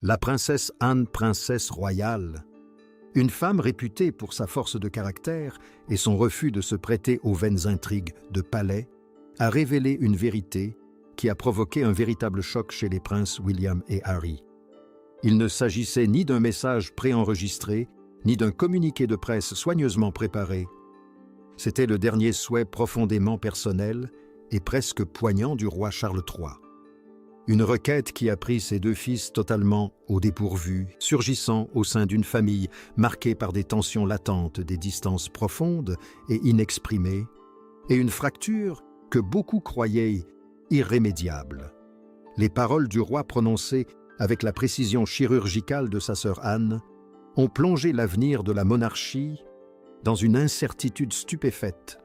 La princesse Anne, princesse royale, une femme réputée pour sa force de caractère et son refus de se prêter aux vaines intrigues de palais, a révélé une vérité qui a provoqué un véritable choc chez les princes William et Harry. Il ne s'agissait ni d'un message préenregistré, ni d'un communiqué de presse soigneusement préparé. C'était le dernier souhait profondément personnel et presque poignant du roi Charles III. Une requête qui a pris ses deux fils totalement au dépourvu, surgissant au sein d'une famille marquée par des tensions latentes, des distances profondes et inexprimées, et une fracture que beaucoup croyaient irrémédiable. Les paroles du roi prononcées avec la précision chirurgicale de sa sœur Anne ont plongé l'avenir de la monarchie dans une incertitude stupéfaite,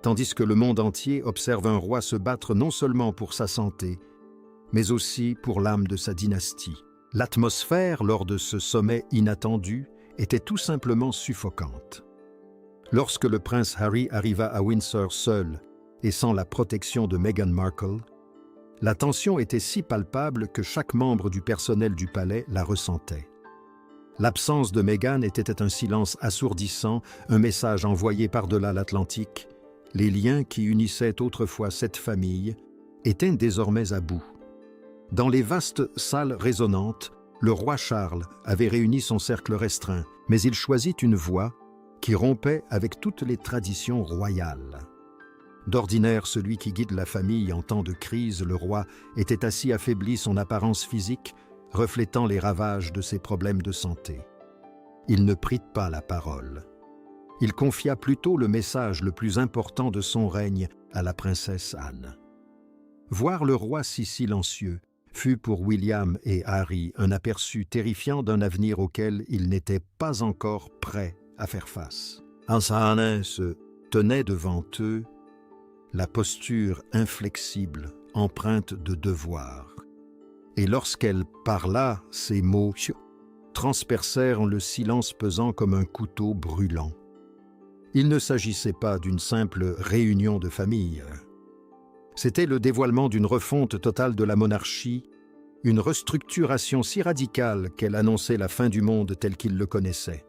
tandis que le monde entier observe un roi se battre non seulement pour sa santé, mais aussi pour l'âme de sa dynastie. L'atmosphère, lors de ce sommet inattendu, était tout simplement suffocante. Lorsque le prince Harry arriva à Windsor seul et sans la protection de Meghan Markle, la tension était si palpable que chaque membre du personnel du palais la ressentait. L'absence de Meghan était un silence assourdissant, un message envoyé par-delà l'Atlantique. Les liens qui unissaient autrefois cette famille étaient désormais à bout. Dans les vastes salles résonnantes, le roi Charles avait réuni son cercle restreint, mais il choisit une voie qui rompait avec toutes les traditions royales. D'ordinaire, celui qui guide la famille en temps de crise, le roi, était assis affaibli, son apparence physique reflétant les ravages de ses problèmes de santé. Il ne prit pas la parole. Il confia plutôt le message le plus important de son règne à la princesse Anne. Voir le roi si silencieux fut pour William et Harry un aperçu terrifiant d'un avenir auquel ils n'étaient pas encore prêts à faire face. Anne se tenait devant eux, la posture inflexible, empreinte de devoir. Et lorsqu'elle parla, ces mots transpercèrent le silence pesant comme un couteau brûlant. Il ne s'agissait pas d'une simple réunion de famille. C'était le dévoilement d'une refonte totale de la monarchie, une restructuration si radicale qu'elle annonçait la fin du monde tel qu'il le connaissait.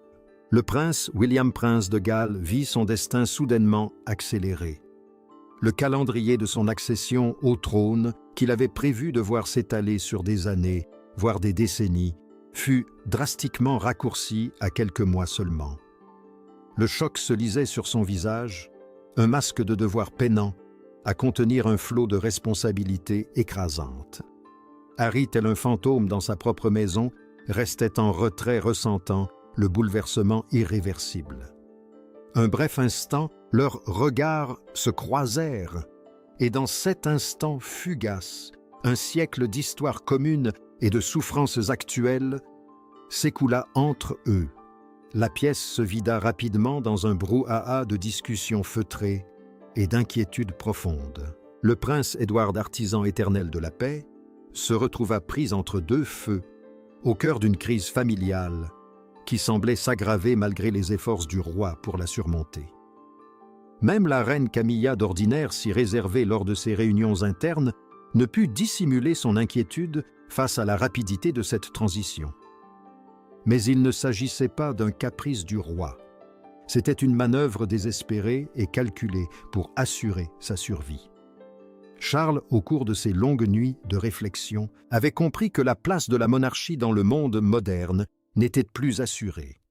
Le prince William, prince de Galles, vit son destin soudainement accéléré. Le calendrier de son accession au trône, qu'il avait prévu de voir s'étaler sur des années, voire des décennies, fut drastiquement raccourci à quelques mois seulement. Le choc se lisait sur son visage, un masque de devoir peinant, à contenir un flot de responsabilités écrasantes. Harry, tel un fantôme dans sa propre maison, restait en retrait ressentant le bouleversement irréversible. Un bref instant, leurs regards se croisèrent, et dans cet instant fugace, un siècle d'histoire commune et de souffrances actuelles s'écoula entre eux. La pièce se vida rapidement dans un brouhaha de discussions feutrées et d'inquiétudes profondes. Le prince Édouard, artisan éternel de la paix, se retrouva pris entre deux feux, au cœur d'une crise familiale qui semblait s'aggraver malgré les efforts du roi pour la surmonter. Même la reine Camilla, d'ordinaire si réservée lors de ses réunions internes, ne put dissimuler son inquiétude face à la rapidité de cette transition. Mais il ne s'agissait pas d'un caprice du roi. C'était une manœuvre désespérée et calculée pour assurer sa survie. Charles, au cours de ses longues nuits de réflexion, avait compris que la place de la monarchie dans le monde moderne n'était plus assurée.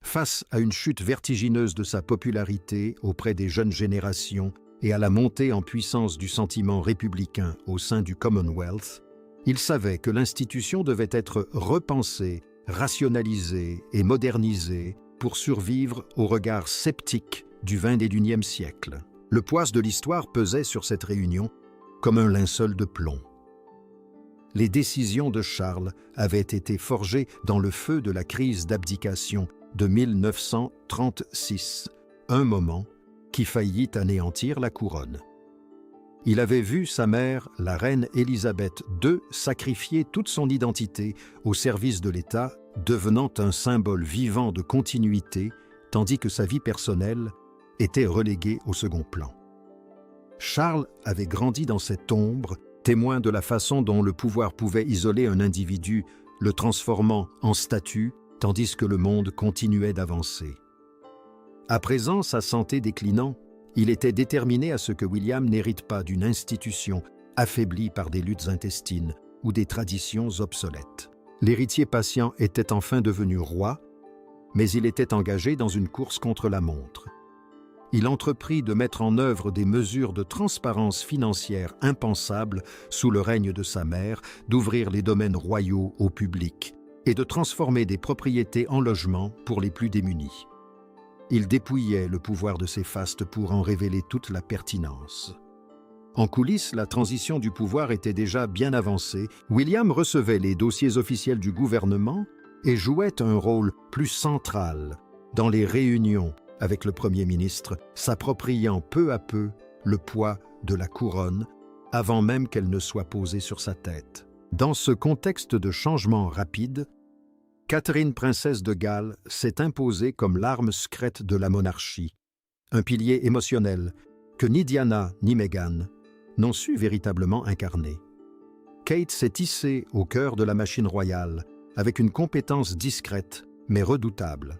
Face à une chute vertigineuse de sa popularité auprès des jeunes générations et à la montée en puissance du sentiment républicain au sein du Commonwealth, il savait que l'institution devait être repensée, rationalisée et modernisée pour survivre au regard sceptique du XXIe siècle. Le poids de l'histoire pesait sur cette réunion comme un linceul de plomb. Les décisions de Charles avaient été forgées dans le feu de la crise d'abdication de 1936, un moment qui faillit anéantir la couronne. Il avait vu sa mère, la reine Élisabeth II, sacrifier toute son identité au service de l'État, devenant un symbole vivant de continuité, tandis que sa vie personnelle était reléguée au second plan. Charles avait grandi dans cette ombre, témoin de la façon dont le pouvoir pouvait isoler un individu le transformant en statue, tandis que le monde continuait d'avancer. À présent, sa santé déclinant, il était déterminé à ce que William n'hérite pas d'une institution affaiblie par des luttes intestines ou des traditions obsolètes. L'héritier patient était enfin devenu roi, mais il était engagé dans une course contre la montre. Il entreprit de mettre en œuvre des mesures de transparence financière impensables sous le règne de sa mère, d'ouvrir les domaines royaux au public et de transformer des propriétés en logements pour les plus démunis. Il dépouillait le pouvoir de ses fastes pour en révéler toute la pertinence. En coulisses, la transition du pouvoir était déjà bien avancée. William recevait les dossiers officiels du gouvernement et jouait un rôle plus central dans les réunions avec le Premier ministre, s'appropriant peu à peu le poids de la couronne avant même qu'elle ne soit posée sur sa tête. Dans ce contexte de changement rapide, Catherine, princesse de Galles, s'est imposée comme l'arme secrète de la monarchie, un pilier émotionnel que ni Diana ni Meghan n'ont su véritablement incarner. Kate s'est hissée au cœur de la machine royale avec une compétence discrète mais redoutable,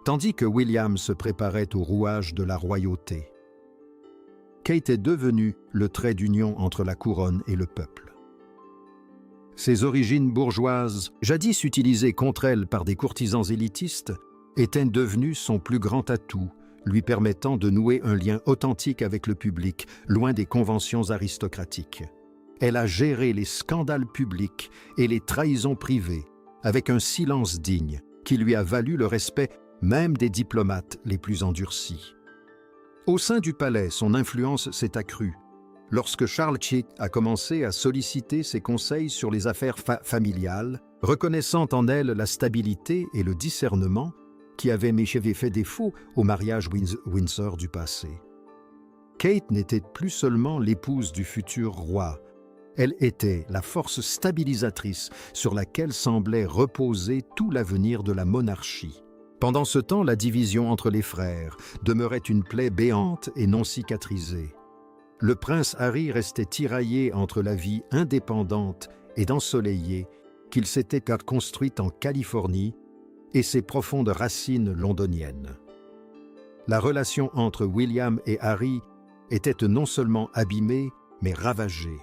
tandis que William se préparait au rouage de la royauté. Kate est devenue le trait d'union entre la couronne et le peuple. Ses origines bourgeoises, jadis utilisées contre elle par des courtisans élitistes, étaient devenues son plus grand atout, lui permettant de nouer un lien authentique avec le public, loin des conventions aristocratiques. Elle a géré les scandales publics et les trahisons privées avec un silence digne qui lui a valu le respect même des diplomates les plus endurcis. Au sein du palais, son influence s'est accrue. Lorsque Charles Chick a commencé à solliciter ses conseils sur les affaires familiales, reconnaissant en elle la stabilité et le discernement qui avaient fait défaut au mariage Windsor du passé. Kate n'était plus seulement l'épouse du futur roi, elle était la force stabilisatrice sur laquelle semblait reposer tout l'avenir de la monarchie. Pendant ce temps, la division entre les frères demeurait une plaie béante et non cicatrisée. Le prince Harry restait tiraillé entre la vie indépendante et ensoleillée qu'il s'était construite en Californie et ses profondes racines londoniennes. La relation entre William et Harry était non seulement abîmée, mais ravagée.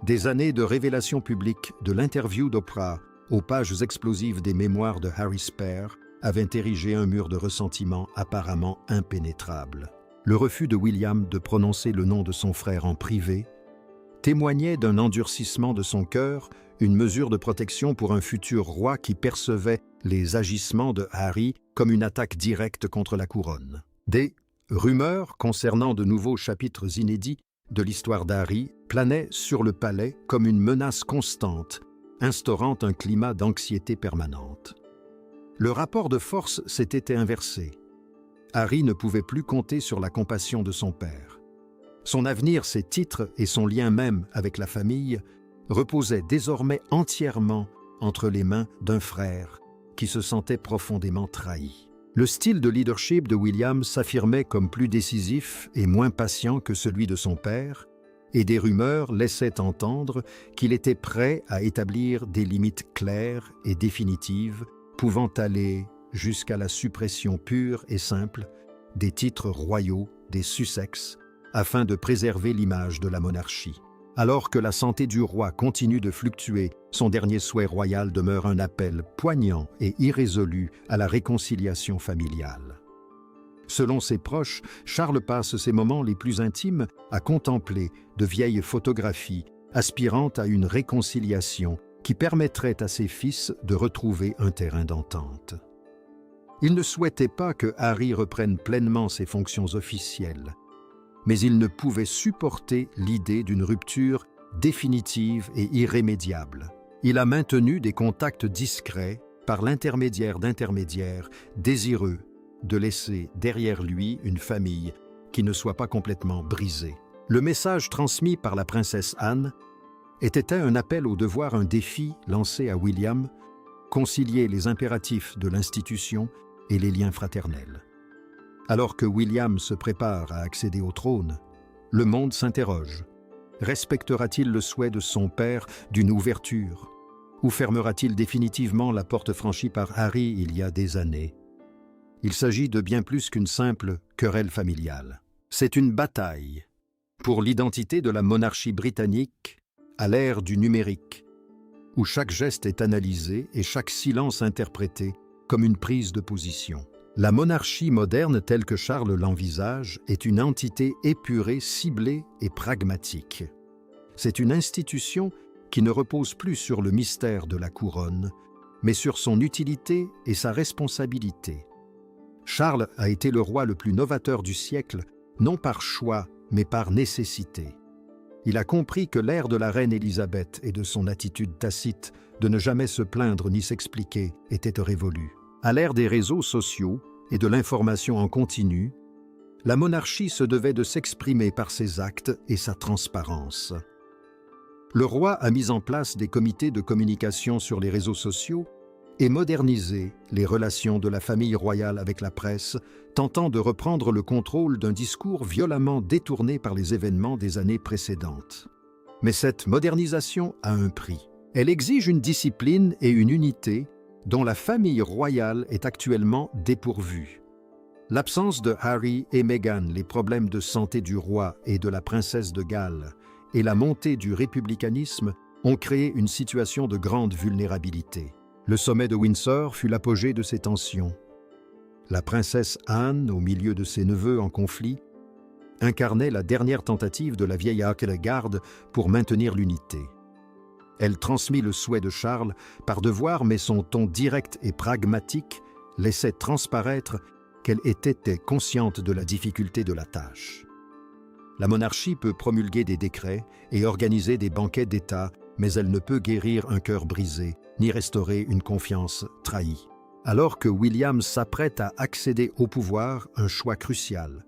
Des années de révélations publiques, de l'interview d'Oprah aux pages explosives des mémoires de Harry Spare avaient érigé un mur de ressentiment apparemment impénétrable. Le refus de William de prononcer le nom de son frère en privé témoignait d'un endurcissement de son cœur, une mesure de protection pour un futur roi qui percevait les agissements de Harry comme une attaque directe contre la couronne. Des rumeurs concernant de nouveaux chapitres inédits de l'histoire d'Harry planaient sur le palais comme une menace constante, instaurant un climat d'anxiété permanente. Le rapport de force s'était inversé. Harry ne pouvait plus compter sur la compassion de son père. Son avenir, ses titres et son lien même avec la famille reposaient désormais entièrement entre les mains d'un frère qui se sentait profondément trahi. Le style de leadership de William s'affirmait comme plus décisif et moins patient que celui de son père, et des rumeurs laissaient entendre qu'il était prêt à établir des limites claires et définitives, pouvant aller jusqu'à la suppression pure et simple des titres royaux des Sussex, afin de préserver l'image de la monarchie. Alors que la santé du roi continue de fluctuer, son dernier souhait royal demeure un appel poignant et irrésolu à la réconciliation familiale. Selon ses proches, Charles passe ses moments les plus intimes à contempler de vieilles photographies aspirant à une réconciliation qui permettrait à ses fils de retrouver un terrain d'entente. Il ne souhaitait pas que Harry reprenne pleinement ses fonctions officielles, mais il ne pouvait supporter l'idée d'une rupture définitive et irrémédiable. Il a maintenu des contacts discrets par l'intermédiaire d'intermédiaires désireux de laisser derrière lui une famille qui ne soit pas complètement brisée. Le message transmis par la princesse Anne était un appel au devoir, un défi lancé à William, concilier les impératifs de l'institution et les liens fraternels. Alors que William se prépare à accéder au trône, le monde s'interroge. Respectera-t-il le souhait de son père d'une ouverture, Ou fermera-t-il définitivement la porte franchie par Harry il y a des années? Il s'agit de bien plus qu'une simple querelle familiale. C'est une bataille pour l'identité de la monarchie britannique à l'ère du numérique, où chaque geste est analysé et chaque silence interprété comme une prise de position. La monarchie moderne telle que Charles l'envisage est une entité épurée, ciblée et pragmatique. C'est une institution qui ne repose plus sur le mystère de la couronne, mais sur son utilité et sa responsabilité. Charles a été le roi le plus novateur du siècle, non par choix, mais par nécessité. Il a compris que l'ère de la reine Élisabeth et de son attitude tacite de ne jamais se plaindre ni s'expliquer était révolue. À l'ère des réseaux sociaux et de l'information en continu, la monarchie se devait de s'exprimer par ses actes et sa transparence. Le roi a mis en place des comités de communication sur les réseaux sociaux et modernisé les relations de la famille royale avec la presse, tentant de reprendre le contrôle d'un discours violemment détourné par les événements des années précédentes. Mais cette modernisation a un prix. Elle exige une discipline et une unité dont la famille royale est actuellement dépourvue. L'absence de Harry et Meghan, les problèmes de santé du roi et de la princesse de Galles et la montée du républicanisme ont créé une situation de grande vulnérabilité. Le sommet de Windsor fut l'apogée de ces tensions. La princesse Anne, au milieu de ses neveux en conflit, incarnait la dernière tentative de la vieille garde pour maintenir l'unité. Elle transmit le souhait de Charles par devoir, mais son ton direct et pragmatique laissait transparaître qu'elle était consciente de la difficulté de la tâche. La monarchie peut promulguer des décrets et organiser des banquets d'État, mais elle ne peut guérir un cœur brisé, ni restaurer une confiance trahie. Alors que William s'apprête à accéder au pouvoir, un choix crucial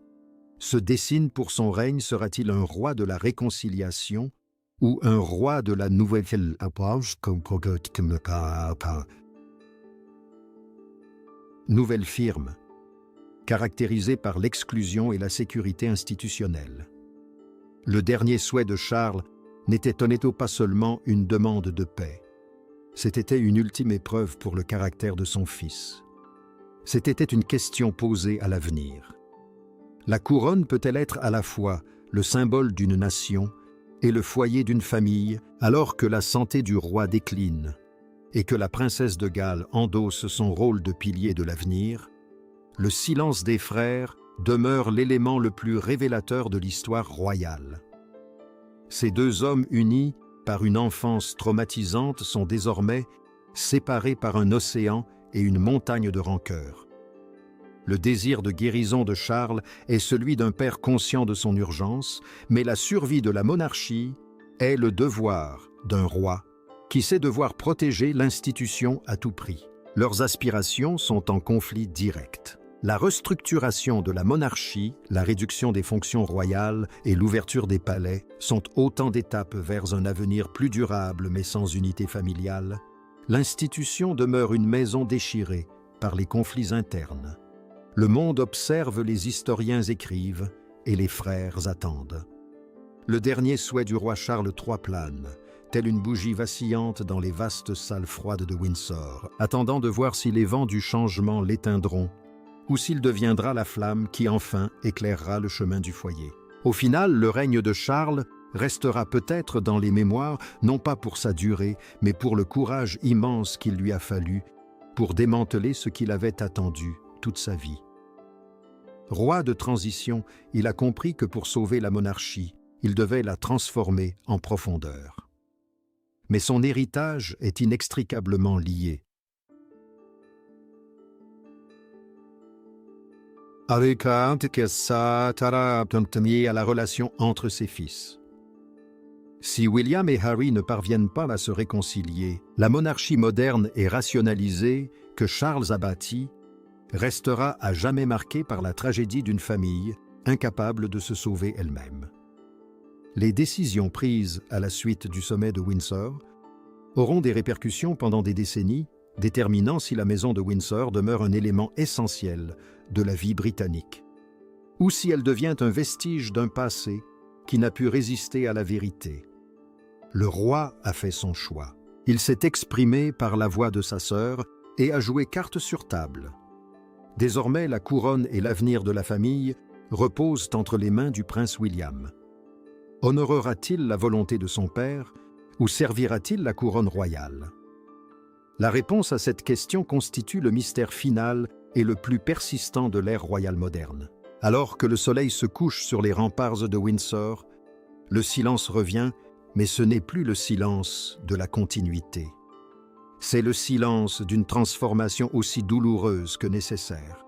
se dessine pour son règne. Sera-t-il un roi de la réconciliation ou un roi de la nouvelle firme, caractérisée par l'exclusion et la sécurité institutionnelle? Le dernier souhait de Charles n'était honnêtement pas seulement une demande de paix. C'était une ultime épreuve pour le caractère de son fils. C'était une question posée à l'avenir. La couronne peut-elle être à la fois le symbole d'une nation et le foyer d'une famille, alors que la santé du roi décline et que la princesse de Galles endosse son rôle de pilier de l'avenir? Le silence des frères demeure l'élément le plus révélateur de l'histoire royale. Ces deux hommes unis par une enfance traumatisante sont désormais séparés par un océan et une montagne de rancœur. Le désir de guérison de Charles est celui d'un père conscient de son urgence, mais la survie de la monarchie est le devoir d'un roi qui sait devoir protéger l'institution à tout prix. Leurs aspirations sont en conflit direct. La restructuration de la monarchie, la réduction des fonctions royales et l'ouverture des palais sont autant d'étapes vers un avenir plus durable mais sans unité familiale. L'institution demeure une maison déchirée par les conflits internes. Le monde observe, les historiens écrivent et les frères attendent. Le dernier souhait du roi Charles III plane, telle une bougie vacillante dans les vastes salles froides de Windsor, attendant de voir si les vents du changement l'éteindront ou s'il deviendra la flamme qui enfin éclairera le chemin du foyer. Au final, le règne de Charles restera peut-être dans les mémoires, non pas pour sa durée, mais pour le courage immense qu'il lui a fallu pour démanteler ce qu'il avait attendu toute sa vie. Roi de transition, il a compris que pour sauver la monarchie, il devait la transformer en profondeur. Mais son héritage est inextricablement lié à la relation entre ses fils. Si William et Harry ne parviennent pas à se réconcilier, la monarchie moderne et rationalisée que Charles a bâtie restera à jamais marquée par la tragédie d'une famille incapable de se sauver elle-même. Les décisions prises à la suite du sommet de Windsor auront des répercussions pendant des décennies, déterminant si la maison de Windsor demeure un élément essentiel de la vie britannique, ou si elle devient un vestige d'un passé qui n'a pu résister à la vérité. Le roi a fait son choix. Il s'est exprimé par la voix de sa sœur et a joué carte sur table. Désormais, la couronne et l'avenir de la famille reposent entre les mains du prince William. Honorera-t-il la volonté de son père ou servira-t-il la couronne royale? La réponse à cette question constitue le mystère final et le plus persistant de l'ère royale moderne. Alors que le soleil se couche sur les remparts de Windsor, le silence revient, mais ce n'est plus le silence de la continuité. C'est le silence d'une transformation aussi douloureuse que nécessaire.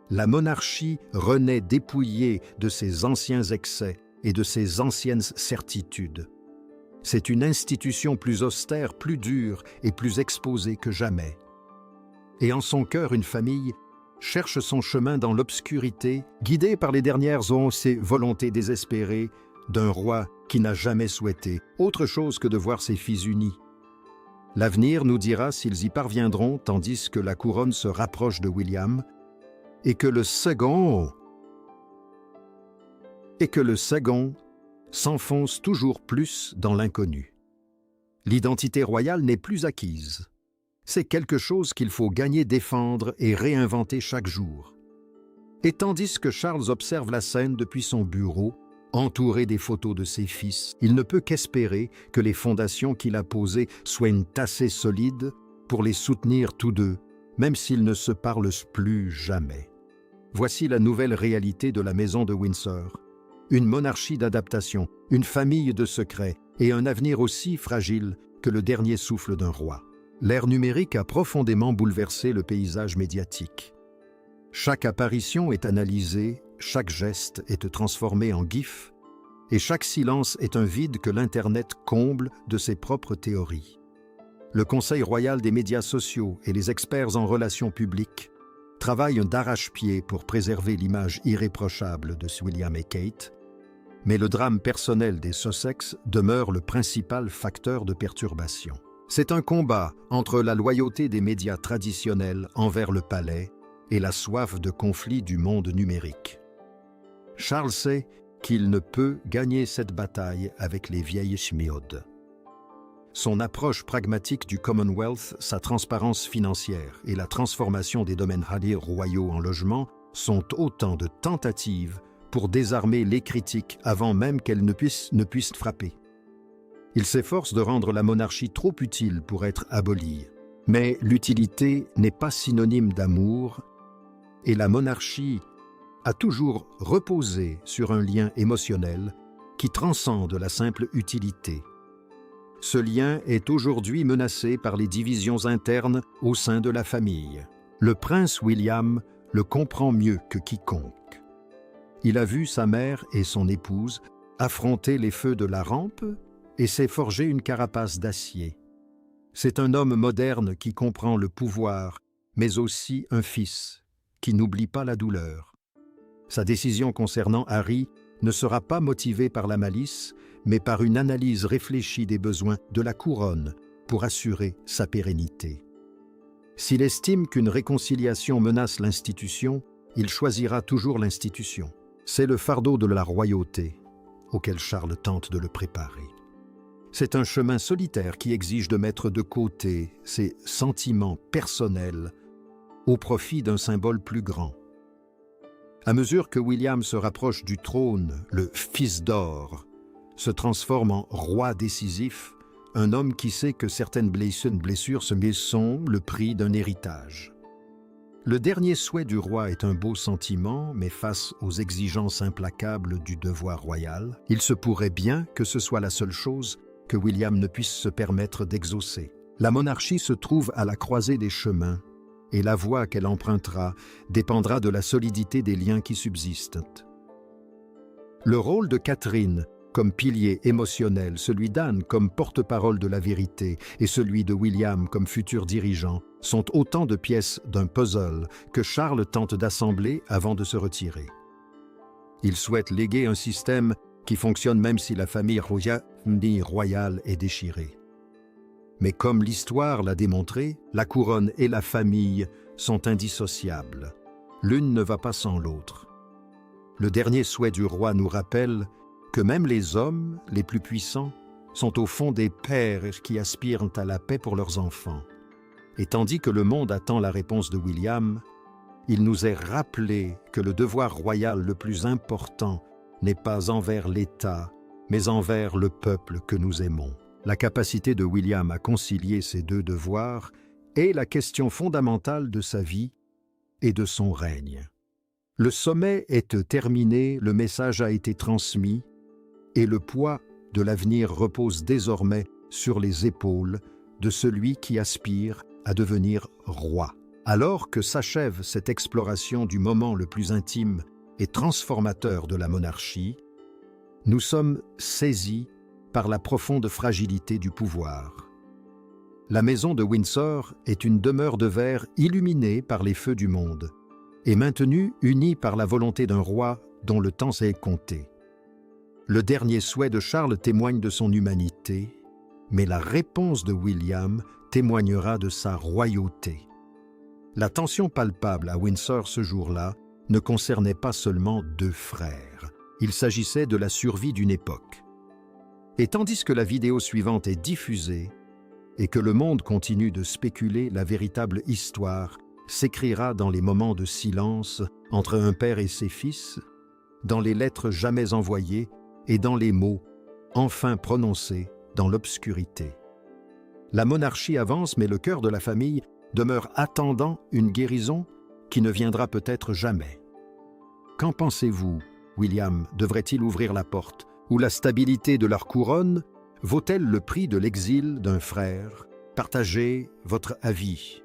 La monarchie renaît dépouillée de ses anciens excès et de ses anciennes certitudes. C'est une institution plus austère, plus dure et plus exposée que jamais. Et en son cœur, une famille cherche son chemin dans l'obscurité, guidée par les dernières onces et volontés désespérées d'un roi qui n'a jamais souhaité autre chose que de voir ses fils unis. L'avenir nous dira s'ils y parviendront, tandis que la couronne se rapproche de William et que le second s'enfonce toujours plus dans l'inconnu. L'identité royale n'est plus acquise. C'est quelque chose qu'il faut gagner, défendre et réinventer chaque jour. Et tandis que Charles observe la scène depuis son bureau, entouré des photos de ses fils, il ne peut qu'espérer que les fondations qu'il a posées soient assez solides pour les soutenir tous deux, même s'ils ne se parlent plus jamais. Voici la nouvelle réalité de la maison de Windsor. Une monarchie d'adaptation, une famille de secrets et un avenir aussi fragile que le dernier souffle d'un roi. L'ère numérique a profondément bouleversé le paysage médiatique. Chaque apparition est analysée, chaque geste est transformé en GIF, et chaque silence est un vide que l'Internet comble de ses propres théories. Le Conseil royal des médias sociaux et les experts en relations publiques travaillent d'arrache-pied pour préserver l'image irréprochable de William et Kate, mais le drame personnel des Sussex demeure le principal facteur de perturbation. C'est un combat entre la loyauté des médias traditionnels envers le palais et la soif de conflit du monde numérique. Charles sait qu'il ne peut gagner cette bataille avec les vieilles chmiodes. Son approche pragmatique du Commonwealth, sa transparence financière et la transformation des domaines royaux en logements sont autant de tentatives pour désarmer les critiques avant même qu'elles ne puissent frapper. Il s'efforce de rendre la monarchie trop utile pour être abolie. Mais l'utilité n'est pas synonyme d'amour et la monarchie a toujours reposé sur un lien émotionnel qui transcende la simple utilité. Ce lien est aujourd'hui menacé par les divisions internes au sein de la famille. Le prince William le comprend mieux que quiconque. Il a vu sa mère et son épouse affronter les feux de la rampe et s'est forgé une carapace d'acier. C'est un homme moderne qui comprend le pouvoir, mais aussi un fils qui n'oublie pas la douleur. Sa décision concernant Harry ne sera pas motivée par la malice, mais par une analyse réfléchie des besoins de la couronne pour assurer sa pérennité. S'il estime qu'une réconciliation menace l'institution, il choisira toujours l'institution. C'est le fardeau de la royauté auquel Charles tente de le préparer. C'est un chemin solitaire qui exige de mettre de côté ses sentiments personnels au profit d'un symbole plus grand. À mesure que William se rapproche du trône, le Fils d'or se transforme en roi décisif, un homme qui sait que certaines blessures sont le prix d'un héritage. Le dernier souhait du roi est un beau sentiment, mais face aux exigences implacables du devoir royal, il se pourrait bien que ce soit la seule chose que William ne puisse se permettre d'exaucer. La monarchie se trouve à la croisée des chemins, et la voie qu'elle empruntera dépendra de la solidité des liens qui subsistent. Le rôle de Catherine comme pilier émotionnel, celui d'Anne comme porte-parole de la vérité et celui de William comme futur dirigeant sont autant de pièces d'un puzzle que Charles tente d'assembler avant de se retirer. Il souhaite léguer un système qui fonctionne même si la famille royale est déchirée. Mais comme l'histoire l'a démontré, la couronne et la famille sont indissociables. L'une ne va pas sans l'autre. Le dernier souhait du roi nous rappelle que même les hommes les plus puissants sont au fond des pères qui aspirent à la paix pour leurs enfants. Et tandis que le monde attend la réponse de William, il nous est rappelé que le devoir royal le plus important n'est pas envers l'État, mais envers le peuple que nous aimons. La capacité de William à concilier ces deux devoirs est la question fondamentale de sa vie et de son règne. Le sommet est terminé, le message a été transmis, et le poids de l'avenir repose désormais sur les épaules de celui qui aspire à devenir roi. Alors que s'achève cette exploration du moment le plus intime et transformateur de la monarchie, nous sommes saisis par la profonde fragilité du pouvoir. La maison de Windsor est une demeure de verre illuminée par les feux du monde et maintenue unie par la volonté d'un roi dont le temps s'est compté. Le dernier souhait de Charles témoigne de son humanité, mais la réponse de William témoignera de sa royauté. La tension palpable à Windsor ce jour-là ne concernait pas seulement deux frères. Il s'agissait de la survie d'une époque. Et tandis que la vidéo suivante est diffusée et que le monde continue de spéculer, la véritable histoire s'écrira dans les moments de silence entre un père et ses fils, dans les lettres jamais envoyées et dans les mots enfin prononcés dans l'obscurité. La monarchie avance, mais le cœur de la famille demeure attendant une guérison qui ne viendra peut-être jamais. Qu'en pensez-vous? William devrait-il ouvrir la porte, ou la stabilité de leur couronne vaut-elle le prix de l'exil d'un frère? Partagez votre avis.